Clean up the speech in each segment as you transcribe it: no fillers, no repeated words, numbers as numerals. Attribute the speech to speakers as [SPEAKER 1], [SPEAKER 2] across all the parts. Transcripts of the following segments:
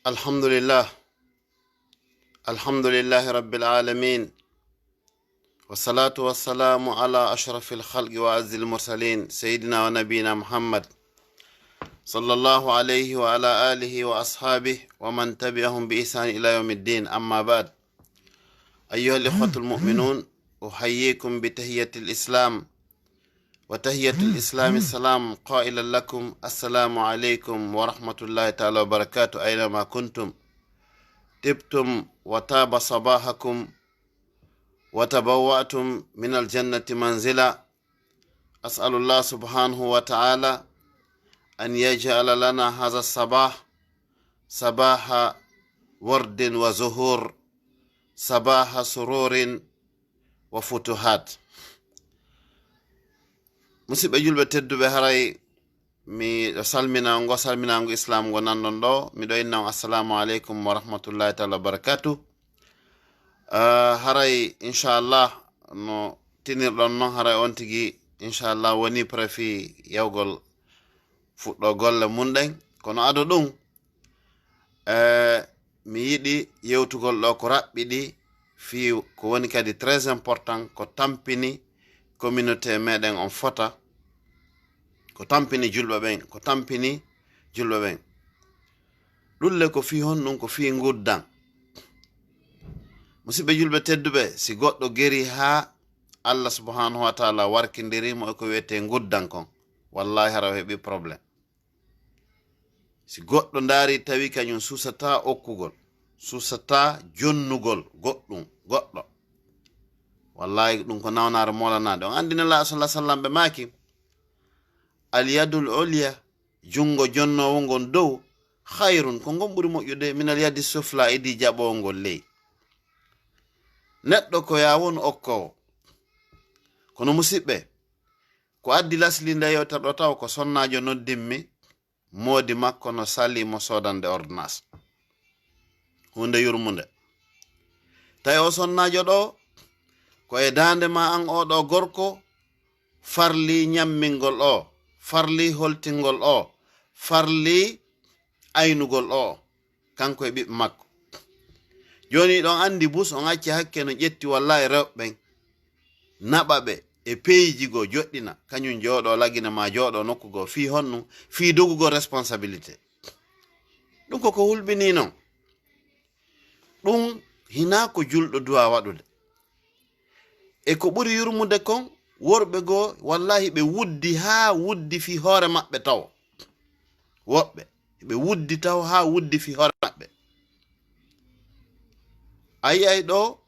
[SPEAKER 1] الحمد لله رب العالمين والصلاة والسلام على أشرف الخلق وأعز المرسلين سيدنا ونبينا محمد صلى الله عليه وعلى آله وأصحابه ومن تبعهم بإحسان إلى يوم الدين. أما بعد، أيها الإخوة المؤمنون، أحييكم بتحية الإسلام، وتحية الإسلام السلام، قائلا لكم السلام عليكم ورحمة الله تعالى وبركاته أينما كنتم. طبتم وطاب صباحكم وتبوأتم من الجنة منزلا. أسأل الله سبحانه وتعالى أن يجعل لنا هذا الصباح صباح ورد وزهور، صباح سرور وفتوحات. musidɓe julɓe tedduɓe, haray mi salminango islam go nanɗon ɗo. miɗo inna on assalamu aleykum wa rahmatullahi taala wa barakatuh. haray inchallah no tinirɗon noon, haray on tigui inchallah woni préfi yawgol fuɗɗo golle munɗen. kono ado ɗum mi yiɗi yewtugol ɗo ko raɓɓiɗi fi ko woni kadi très important, ko tampini communauté meɗen on fota, ko tampini julɓe ɓen, ɗulle ko fi hon ɗum ko fi Gouddan. musidɓe julɓe tedduɓe, si goɗɗo geri ha Allah subhanahu wa taala warkidirimo e ko wiyete Gouddan kon, wallahi hara heɓi probléme. si goɗɗo daari tawi kañum susata okkugol, susata jonnugol goɗɗo, wallahi ɗum ko nawnare molanade. on andi nela sallah sallam ɓe maaki alyadul olya, jungo jonnowo ngon dow, hayrun ko ngon ɓuri moƴƴude min alyadi sufla, idi jaɓowo ngol ley. neɗɗo ko yawon okkowo. kono musidɓe, ko addi lasli nde yewtere ɗo taw ko sonnajo noddinmi, moodi makko no sali mo sodande ordonnance, hunde yurmunde. tawi o sonnajo ɗo ko e dande ma an oɗo gorko farli nyammingol o, farli holtingol o, farli aynugol o, kanko e ɓiɓɓe makko. joni ɗon andi bus on acci hakke no ƴetti wallahi rewɓeɓen naɓa ɓe e peyji go joɗɗina, kañum jooɗo lagina ma jooɗo nokkugo fi honnu fi dogugo responsabilité. ɗum koko hulɓini non, ɗum hina ko julɗo duwa waɗude. e ko ɓuri yurmude kon, worɓe goo wallahi ɓe wuddi ha wuddi fi hoore maɓɓe taw. woɓɓe ɓe wuddi taw ha wuddi fi hoore maɓɓe. ayiyay ɗo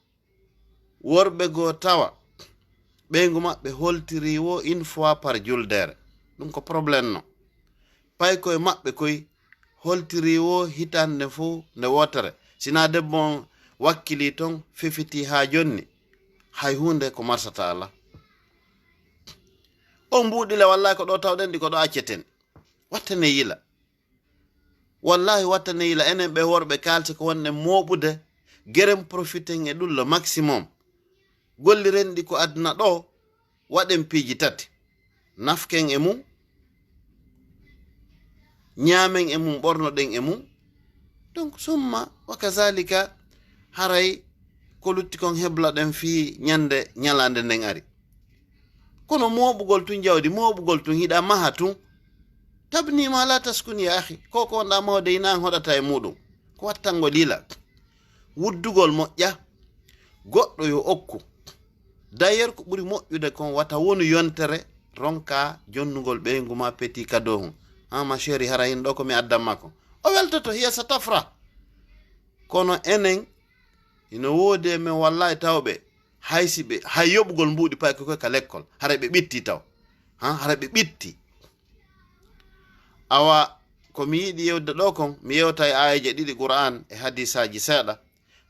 [SPEAKER 1] worɓe goo tawa ɓeygu maɓɓe holtiri wo une fois par juldere. ɗum ko probléme no. pay koye maɓɓe koy holtiri wo hitande fo nde wotere. sina debbo wakkili ton fefiti ha jonni, hay hunde ko marsata Allah. o mbuɗile wallahi ko ɗo tawɗen ɗi ko ɗo acceten. wattane yila, wallahi wattane yila. enen ɓe worɓe kalse ko wonne moɓude gerem profiten e ɗullo maximum. golliren ɗi ko aduna ɗo waɗen piiji tati: nafken e mum, ñaamen e mum, ɓornoɗen e mum. donc summa wa kazalika haray ko lutti kon heblaɗen fi ñande ñalande nden ari. kono moɓugol tun jawdi, moɓugol tun hiɗa maha tun, tabnima la taskuni ya ahi. ko wonɗa mawde ina an hoɗata e muɗum, ko wattango lila. wuddugol moƴƴa, goɗɗo yo okku. d'ailleurs ko ɓuri moƴƴude kon wata wonu yontere ronka jonnugol ɓeygu ma petit cadeau hum. ma chéri, hara hin ɗo komi addanma ko, o weltoto hiya sa tafra. kono enen ino woodi men wallahi tawɓe haysiɓe hay yoɓugol mbuɗi pay koy ka l'école, hara ɓe ɓitti taw, hara ɓe ɓitti. awa komi yiɗi yewde ɗo kon, mi yewta e ayaje ɗiɗi Qur'an e hadisaji seeɗa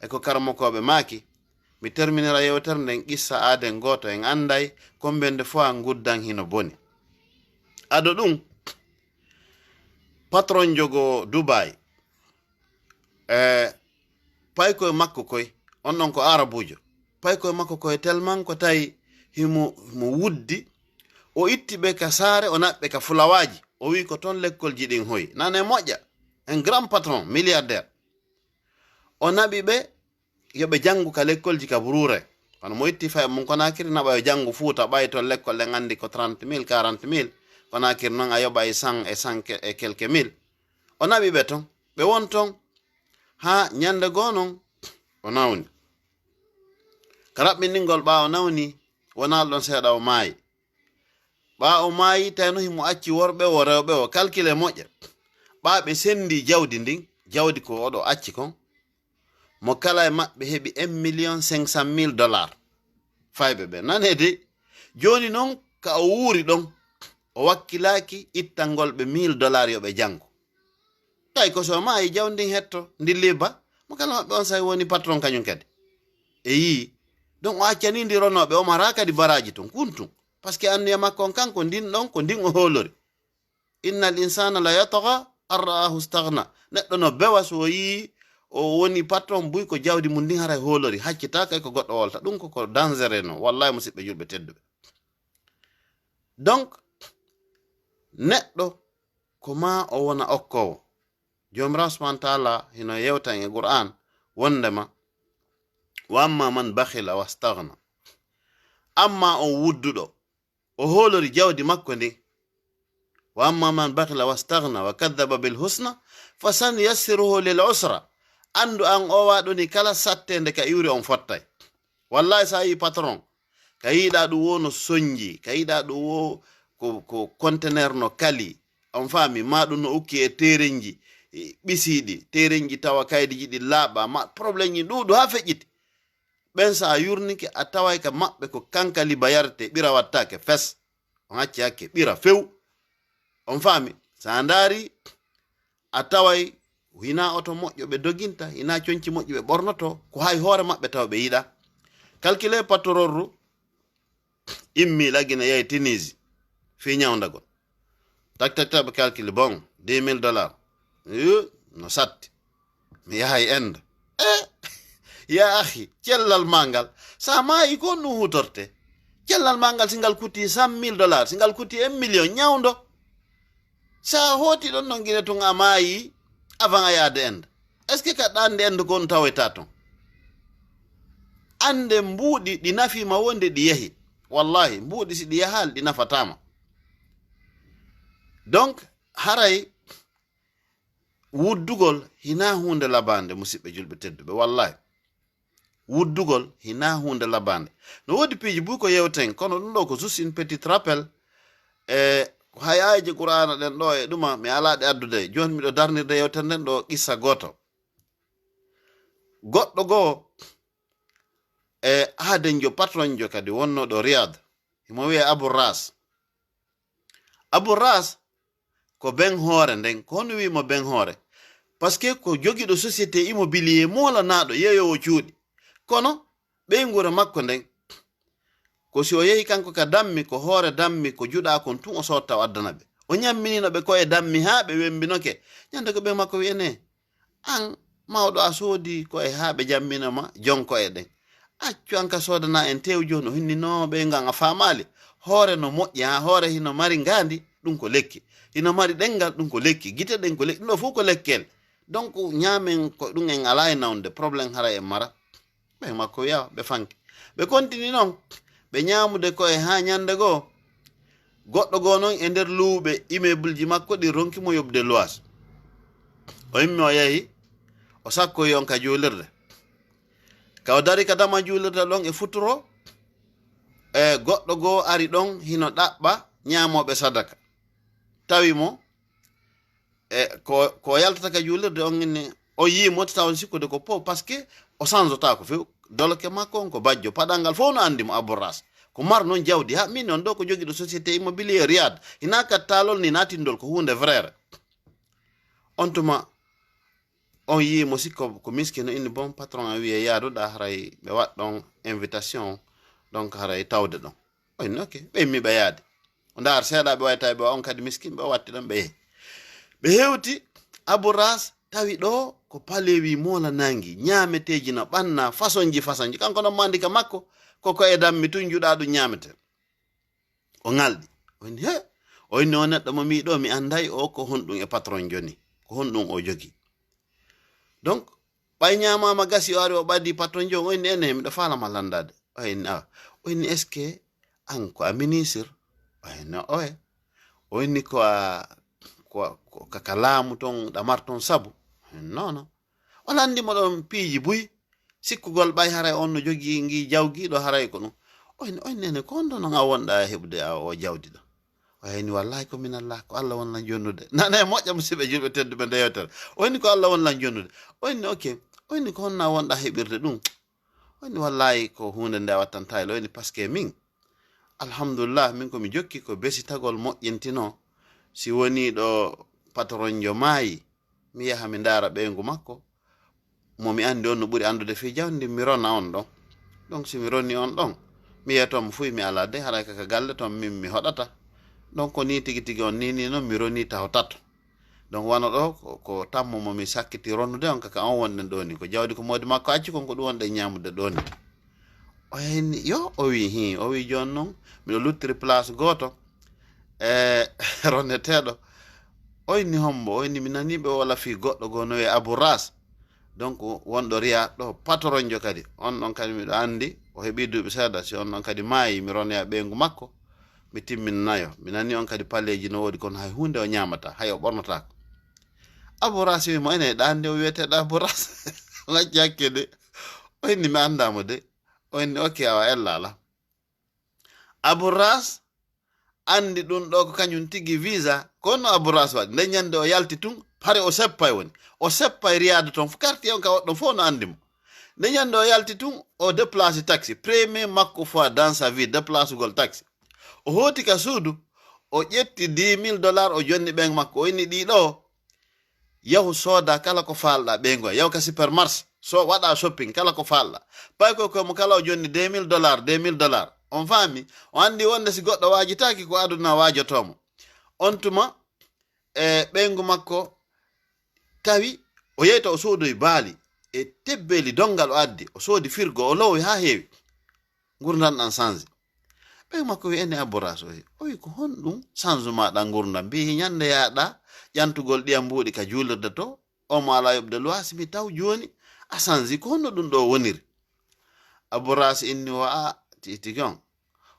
[SPEAKER 1] e ko karmokoɓe maaki. mi terminira yewtere nden qissa aaden goto en anday kombende fo a Gouddan hino boni. ado ɗum patron jogo Dubai, pay koye makko koy, on ɗon ko arabujo, pay koye makko koye tellement ko tawi himo wuddi, o itti ɓe ka saare, o naɓɓe ka fulawaji, o wi ko toon lekkol jiɗin hoyi. nane moƴƴa, un grand patron milliardaire, o naɓi ɓe yoɓe jangu ka lekkolji ka burure kono mo itti fay mum Konakiri naɓa yo jangu Fuuta ɓay to lekkol ɗen andi ko 30.000 40.000 Konakiri noon a yoɓa e 100 et quelques mille o naɓi ɓe ton ɓe won ton ha ñande goo non o nawni ka raɓɓinɗingol ɓa o nawni wonal ɗon seeɗa o maayi ɓa o maayi tawno himo acci worɓe o rewɓe o calcule moƴƴe ɓa ɓe sendi jawdi ndin jawdi ko oɗo acci kon mo kala e maɓɓe heɓi $1,500,000 fayɓe ɓe nanede joni noon ka o wuuri ɗon o wakkilaki ittangol ɓe $1,000 yoɓe jango tawi ko so maayi jawdi ndin hetto ndilli ba mo kala maɓɓe on sawi woni patron kañum kadi e yii donc o accani ndironoɓe o mara kadi baraji ton kuntum par ce que anniya makko on kanko ndin ɗon ko ndin o hoolori innal insana la yataga an ra'ahu stagna neɗɗo no bewa so yii o woni patron buy ko jawdi mum ndin haray hoolori haccita kay ko goɗɗo wolta ɗum ko dangereux no wallahi musidɓe julɓe tedduɓe donc neɗɗo ko ma o wona okkowo jomirawo subhanahu taala hino yewtan e Qur'an wondema wa amma man bakhila wastagna amma on wudduɗo o hoolori jawdi makko ndin wa amma man bakhila wastagna wa kadhaba bil husna fasan yassiruhu lil usra andu an o waɗoni kala sattende ka iwri on fottay wallahi sa yi patron ka yiɗa ɗum wo no soñji ka yiɗa ɗum wo ko conteneur no kali on faami ma ɗum no ukki e terenji ɓisiɗi terenji tawa kaydiji ɗi laaɓa ma probléme ji ɗuɗu ha feƴƴiti ɓen sa yurnike a taway ka maɓɓe ko kankali ba yarte ɓira wattake fes on acci hakke ɓira few on faami sa ndaari a taway hina oto moƴƴo ɓe doginta hina coñci moƴƴo ɓe ɓornoto ko hay hoore maɓɓe taw ɓe yiɗa calcule patororru immi lagina yehi Tunisie fi ñawdagol tak ɓe calcule bon $2,000 no satti mi yahay Inde ya ahi cellal mangal sa maayi ko no hutorte cellal mangal singal kuti $100,000 singal kuti 1 million ñawdo sa hoti ɗon non guine tun a maayi avant a yaade Inde est ce que ka ɗande Inde ko on taweta ton ande mbuuɗi ɗi nafima wonde ɗi yehi wallahi mbuuɗi si ɗi yahal ɗi nafatama donc haray wuddugol hina hunde labande musidɓe julɓe tedduɓe wallahi wuddugol hina hunde labande no wodi piiji buy ko yewten kono ɗum ɗo ko juste une petite rappel ko hayaji Qur'ana ɗen ɗo e ɗuma mi alaɗe addude joni miɗo darnirde yewten nden ɗo qissa goto goɗɗo goo aadenjo patron jo kadi wonnoɗo Riyad himo wiye Abou Ras ko ben hoore nden ko hono wimo ben hoore par ce que ko jogiɗo société immobilier molanaɗo yeyowo cuuɗi kono ɓeygure makko nden ko si o yehi kanko ka dammi ko hoore dammi ko juɗa kon tun o sotta o addana ɓe o ñamminino ɓe koye dammi ha ɓe wembinoke ñande ko ɓe makko wiyene an mawɗo a soodi koye ha ɓe jamminoma jonko e ɗen accu an ka sodana en tew joni o hinninoɓe ngan a famali hoore no moƴƴi ha hoore hino mari ngandi ɗum ko lekki hino mari ɗengal ɗum ko lekki guite ɗen ko lekki ɗum ɗo fof ko lekkel donc ñamen ko ɗum en ala e nawde probléme hara e mara ɓe makko wiya ɓe fanki ɓe continue noon ɓe ñamude koye ha ñande goo goɗɗo goo noon e nder luuɓe immeuble ji makko ɗi ronkimo yobde loise o yimmi o yehi o sakkoyi on ka juulirde ka o dari ka dama juulirde ɗon e futuro e goɗɗo goo ari ɗon hino ɗaɓɓa ñamoɓe sadaka tawi mo ko yaltata ka juulirde on inni o yimo taw sikkude ko po par ce que o sansota ko few doloke makko on ko bajjo paɗal ngal fof no andimo Abou Ras ko mar noon jawdi ha min on ɗo ko jogiiɗo société immobilier Riyad hina kattalol ni natindol ko hunde frére on tuma on yimo sikko ko miskino inni bon patron a wiye yaaduɗa haray ɓe waɗ ɗon invitation donc haray tawde ɗon o inni ok ɓe yimmi ɓe yaade o ndar seeɗa ɓe wayta ɓe on kadi miskin ɓe watti ɗon ɓe yehi ɓe hewti Abou Ras tawi ɗo ko palewi mola nangi ñameteji no ɓanna façon ji kanko noon mandika makko koko e dammi tun juɗa ɗum ñamete o ngalɗi o inni he o inni o neɗɗo mo miɗo mi anday o ko honɗum e patron joni ko honɗum o jogi donc ɓay ñamama gasi o ari o ɓaddi patron jon oyni ene miɗo falama landade oyni oyni est ce que an ko a ministre oyno oye oyni ko kaka laamu ton ɗamar ton sabu non wala andimo ɗon piiji buy sikkugol ɓay haray on no jogii ngi jawgiɗo haray ko ɗum oyni ene ko on ɗo non a wonɗa heɓde o jawdi ɗo oyni wallahi ko min Allah ko Allah won lan jonnude nana moƴƴa musidɓe julɓe tedduɓe nde yewtere oyni ko Allah won lan jonnude oyni ok oyni ko honna wonɗa heɓirde ɗum oyni wallahi ko hunde nde a wattantaylo oyni par ce que min alhamdulillah min komi jokki ko besitagol moƴƴintino si woni ɗo patronjo maayi mi yaha mi ndaara ɓeyngu makko momi andi on no ɓuri andude fi jawdi mi rona on ɗon donc si mi ronni on ɗon mi yiyatomo fuy mi ala de haray kaka galle toon min mi hoɗata donc ko ni tigi tigi on ni noon mi roni taw tato donc wano ɗo ko tammo momi sakkiti ronnude on kaka on wonɗen ɗo ni ko jawdi ko modi makko acci kon ko ɗum wonɗen ñamude ɗo ni o henni yo o wi joni noon miɗo luttiri place goto ronneteɗo oyni hombo oyni mi naniɓe wala fi goɗɗo go no wiye Abou Ras donc wonɗo riya ɗo patronjo kadi on ɗon kadi miɗo andi o heeɓi duuɓi seeɗa si on ɗon kadi maayi mi ronoya ɓeyngu makko mi timminnayo mi nani on kadi palleji no woodi kono hay hunde o ñamata hay o ɓornotako Abou Ras wimo ene ɗande o wiyeteɗo Abou Ras wacci hakkede oyni mi andamo de oyni ok awa ellala Abou Ras andi ɗum ɗo ko kañum tigi visa kono Abou Ras waɗi nde ñande o yalti tun pare o seppay woni o seppay riyade toon quartier on ka woɗɗon fof no andimo nde ñande o yalti tun o déplace taxi premier makko fois dans sa vie déplace gol taxi o hoti ka suudu o ƴetti $10,000 o jonni ɓen makko o inni ɗiɗo yahu sooda kala ko falɗa ɓeygo yahu ka supermarché so waɗa shopping kala ko falɗa pay komo kala o jonni $2,000 on faami o andi wonde si goɗɗo wajitaki ko aduna wajotomo on tuma ɓeygu makko tawi o yeyta o soodoy baali e tebbeli dongal o addi o soodi firgo o lowi ha heewi gurdam ɗan change ɓeygu makko wi ene Abou Ras o wi ko honɗum changement ɗan gurdam mbi ñande yaɗa ƴantugol ɗiyam mbuɗi ka juulirde to omo ala yoɓde loisi mi taw joni a change ko honno ɗum ɗo woniri Abou Ras inni o tigi on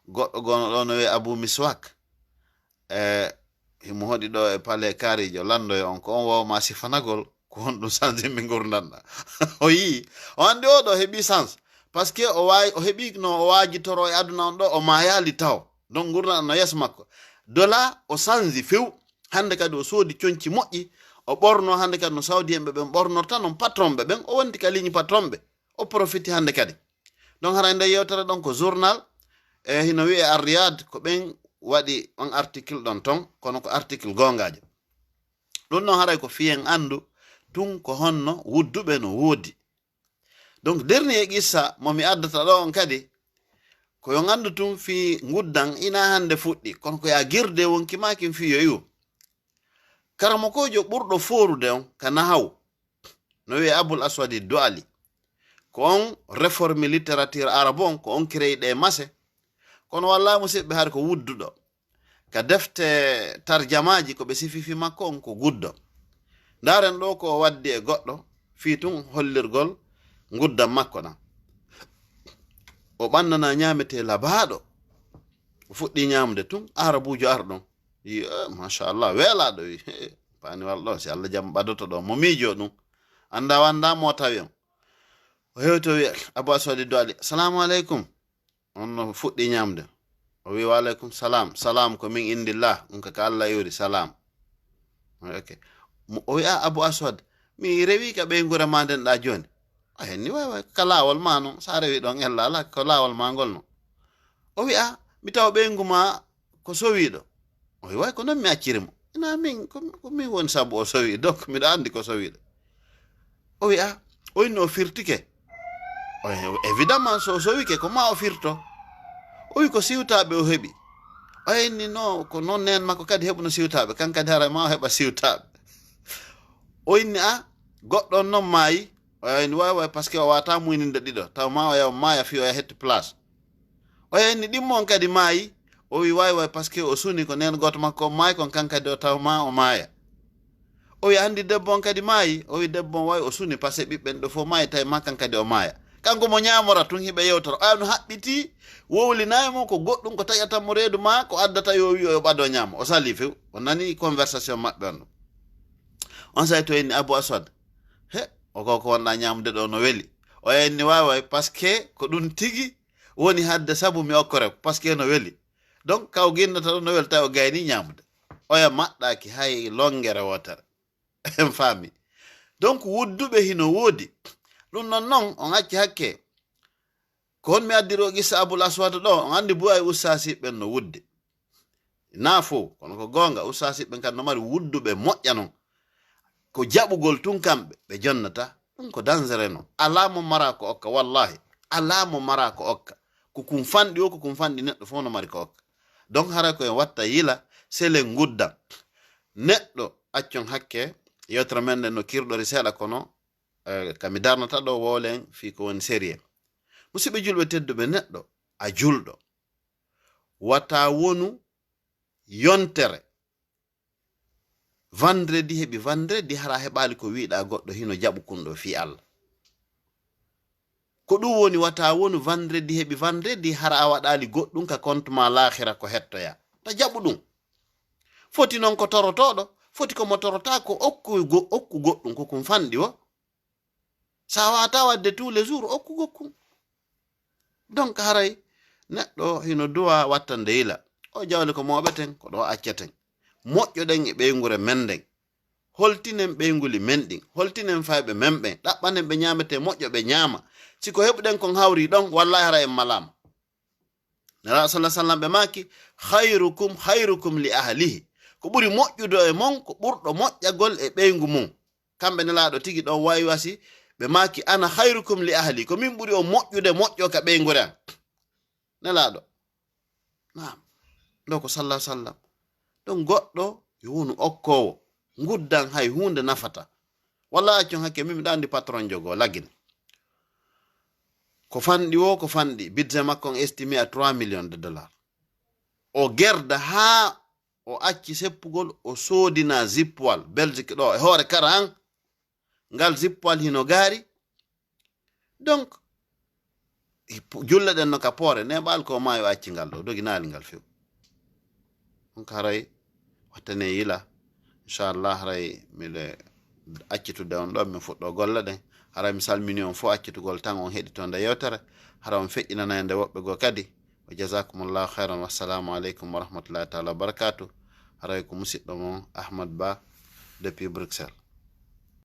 [SPEAKER 1] goɗɗo gono ɗo no wiye Abou Miswak himo hoɗi ɗo e pale karijo landoyo on ko on wawma sifanagol ko honɗum change mi gurdanɗa o yii o andi oɗo heeɓi change par ce que o heeɓi no o wajitoro e aduna on ɗo o mayali taw donc gurdanɗa no yeeso makko dola o change few hande kadi o soodi coñci moƴƴi o ɓorno hande kadi no saudi en ɓen ɓornorta non patron ɓe ɓen o wonti ka ligne patron ɓe o profiti hande kadi donc hara nde yewtere ɗon ko journal hino wiye Riyad ko ɓen waɗi on article ɗon ton kono ko article gongajo ɗum ɗon haray ko fiyen andu tun ko honno wudduɓe no woodi donc dernier qissa momi addata ɗo on kadi ko yo andu tun fi Gouddan ina hande fuɗɗi kono ko ya girde wonkimakin fi yo iwo karamokojo ɓurɗo forude on ka nahaw no wiye Aboul Aswadi Douali ko on réforme littérature arabe on ko on créé ɗe mase kono wallahi musidɓe har ko wudduɗo ka defte tarjamaji ko ɓe sififi makko on ko guddo ndaren ɗo ko waddi e goɗɗo fi tun hollirgol Gouddan makko ɗan o ɓannana ñamete labaɗo o fuɗɗi ñamde tun arabujo arɗon yi machallah weelaɗo wi paniwal ɗo si Allah jam ɓadoto ɗo mo miijo ɗum anda wanda mo tawi on o hewto wi Abou Aswadi Douali assalamu aleykum on no fuɗɗi ñamde o wi waleykum salam ko min indillah ɗum kaka Allah yori salam ok o wi Abou Aswad mi rewi ka ɓeygure ma nden ɗa joni a henni way ka lawol ma noon sa rewi ɗon ella ala ko lawol ma ngol no o wi mi taw ɓeygu ma ko sowiɗo o wi way ko noon mi accirimo ina min ko min woni sabu o sowi donc miɗo andi ko sowiɗo o wi o winno o firtike évidemment so sowike ko ma o firto o wi ko siwtaɓe o heɓi o henni no ko noon nen makko kadi heɓuno siwtaɓe kan kadi hara ma o heɓa siwtaɓe o inni goɗɗon noon maayi o henni way par ce que o wata muyninde ɗiɗo taw ma o yaw maya fi o ya hetti place o henni ɗimmon kadi maayi o wi way par ce que o suni ko nen goto makko o maayi kon kan kadi o taw ma o maaya o wi andi debbon kadi maayi o wi debbon wawi o suni par ce que ɓiɓɓen ɗo fof maayi tawi makkan kadi o maaya kanko mo ñamora tun hiɓe yewtora o no haɓɓiti wowlinayi mo ko goɗɗum ko taƴatanmo reedu ma ko addata yo wi o ɓaɗo ñaama o sali few o nani conversation maɓɓe on ɗum on say to enni abou aswad he o ko wonɗa ñamude ɗo no weli o enni wawa par ce que ko ɗum tigi woni hadde sabu mi okkore par ce que no weli donc kaw guinnata ɗo no weli tawi o gayni ñamude oya maɗɗaki hay longere wotere en faami donc wudduɓe hino woodi ɗum non on acci hakke ko hon mi addiro gissa aboul aswad ɗo on andi bo ay ustasiɓɓen no wudde na fo kono ko gonga ustasiɓɓen kadi no mari wudduɓe moƴƴa non ko jaɓugol tun kamɓe ɓe jonnata ɗum ko danger no alamo mara ko okka wallahi alamo mara ko okka ko kum fanɗi o ko kum fanɗi neɗɗo fof no mari ko okka donc hara ko en watta yila sele guddan neɗɗo accon hakke yewtere men nde no kirɗori seeɗa kono kami darnata ɗo wolen fi ko woni sérieux musidɓe julɓe tedduɓe neɗɗo a julɗo wata wonu yontere vendredi heɓi vendredi hara heɓali ko wiɗa goɗɗo hino jaɓu kunɗo fi Allah ko ɗum woni wata wonu vendredi heɓi vendredi hara a waɗali goɗɗum ka compte ma lahira ko hettoya ta jaɓu ɗum foti noon ko torotoɗo foti ko mo torota ko okku goɗɗum ko kum fanɗi o sa wata wadde tous les jours okku gokkum donc haray neɗɗo hino duwa wattande yila o jawle ko moɓeten ko ɗo acceten moƴƴoɗen e ɓeygure men ɗen holtinen ɓeyguli men ɗin holtinen fayɓe men ɓen ɗaɓɓanen ɓe ñamete moƴƴo ɓe ñaama siko heɓuɗen kon hawri ɗon wallahi hara en malama nala sallah sallam ɓe maki hayrukum li ahlihi ko ɓuri moƴƴudo e mon ko ɓurɗo moƴƴagol e ɓeygu mum kamɓe nelaɗo tigi ɗon wawi wasi ɓe maki ana hayrukum li ahli ko min ɓuri o moƴƴude moƴƴo ka ɓeygure an nelaɗo nam ɗo ko sallah sallam ɗon goɗɗo yo wonu okkowo guddan hay hunde nafata walla accon hakke min miɗa andi patron jogo lagine ko fanɗi o ko fanɗi budget makko on estimé à 3 millions de dollars o gerda ha o acci seppugol o soodina zippwal belgique ɗo e hoore kara han ngal zippwal hino gaari donc julle ɗen no ka poore neɓal ko mayo acci ngal ɗo doginali ngal few donc haray wattane yila inchallah haray miɗe accitude on ɗon min fuɗɗo golle ɗen haray mi salmini on fof accitugol tan on heɗitonde yewtere hara on feƴƴinanande woɓɓe goo kadi wa jasakumullahu khairan wassalamu aleykum wa rahmatullahi taala wa barakatuh haray ko musidɗo mon Ahmad Ba depuis Bruxelles.